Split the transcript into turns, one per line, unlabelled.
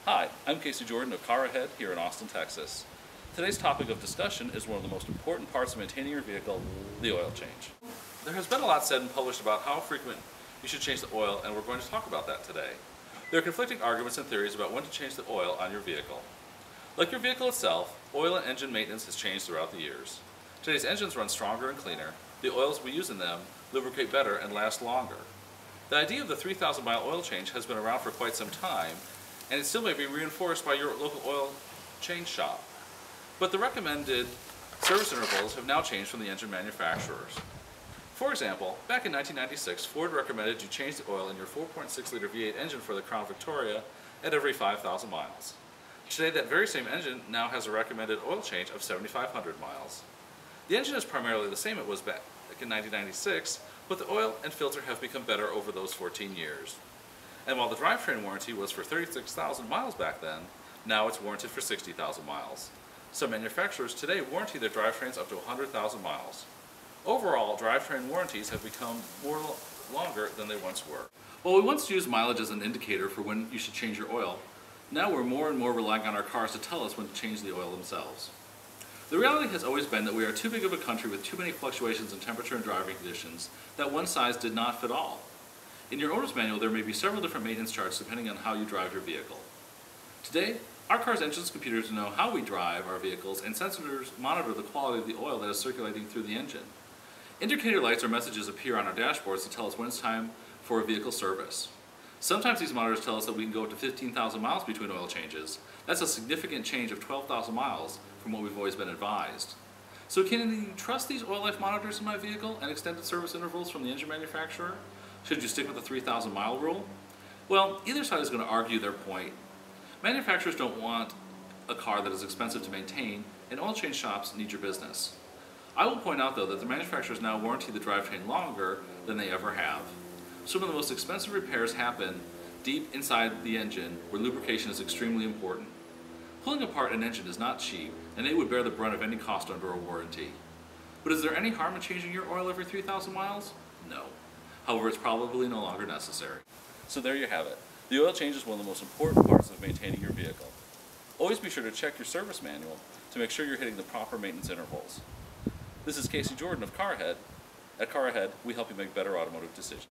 Hi, I'm Casey Jordan of Car Ahead here in Austin, Texas. Today's topic of discussion is one of the most important parts of maintaining your vehicle, the oil change. There has been a lot said and published about how frequent you should change the oil, and we're going to talk about that today. There are conflicting arguments and theories about when to change the oil on your vehicle. Like your vehicle itself, oil and engine maintenance has changed throughout the years. Today's engines run stronger and cleaner. The oils we use in them lubricate better and last longer. The idea of the 3,000-mile oil change has been around for quite some time, and it still may be reinforced by your local oil change shop. But the recommended service intervals have now changed from the engine manufacturers. For example, back in 1996, Ford recommended you change the oil in your 4.6-liter V8 engine for the Crown Victoria at every 5,000 miles. Today, that very same engine now has a recommended oil change of 7,500 miles. The engine is primarily the same it was back in 1996, but the oil and filter have become better over those 14 years. And while the drivetrain warranty was for 36,000 miles back then, now it's warranted for 60,000 miles. Some manufacturers today warranty their drivetrains up to 100,000 miles. Overall, drivetrain warranties have become longer than they once were. While we once used mileage as an indicator for when you should change your oil, now we're more and more relying on our cars to tell us when to change the oil themselves. The reality has always been that we are too big of a country with too many fluctuations in temperature and driving conditions that one size did not fit all. In your owner's manual, there may be several different maintenance charts depending on how you drive your vehicle. Today, our car's engines and computers know how we drive our vehicles, and sensors monitor the quality of the oil that is circulating through the engine. Indicator lights or messages appear on our dashboards to tell us when it's time for a vehicle service. Sometimes these monitors tell us that we can go up to 15,000 miles between oil changes. That's a significant change of 12,000 miles from what we've always been advised. So can you trust these oil life monitors in my vehicle and extended service intervals from the engine manufacturer? Should you stick with the 3,000 mile rule? Well, either side is going to argue their point. Manufacturers don't want a car that is expensive to maintain, and oil change shops need your business. I will point out though that the manufacturers now warranty the drivetrain longer than they ever have. Some of the most expensive repairs happen deep inside the engine where lubrication is extremely important. Pulling apart an engine is not cheap, and they would bear the brunt of any cost under a warranty. But is there any harm in changing your oil every 3,000 miles? No. However, it's probably no longer necessary. So there you have it. The oil change is one of the most important parts of maintaining your vehicle. Always be sure to check your service manual to make sure you're hitting the proper maintenance intervals. This is Casey Jordan of Car Ahead. At Car Ahead, we help you make better automotive decisions.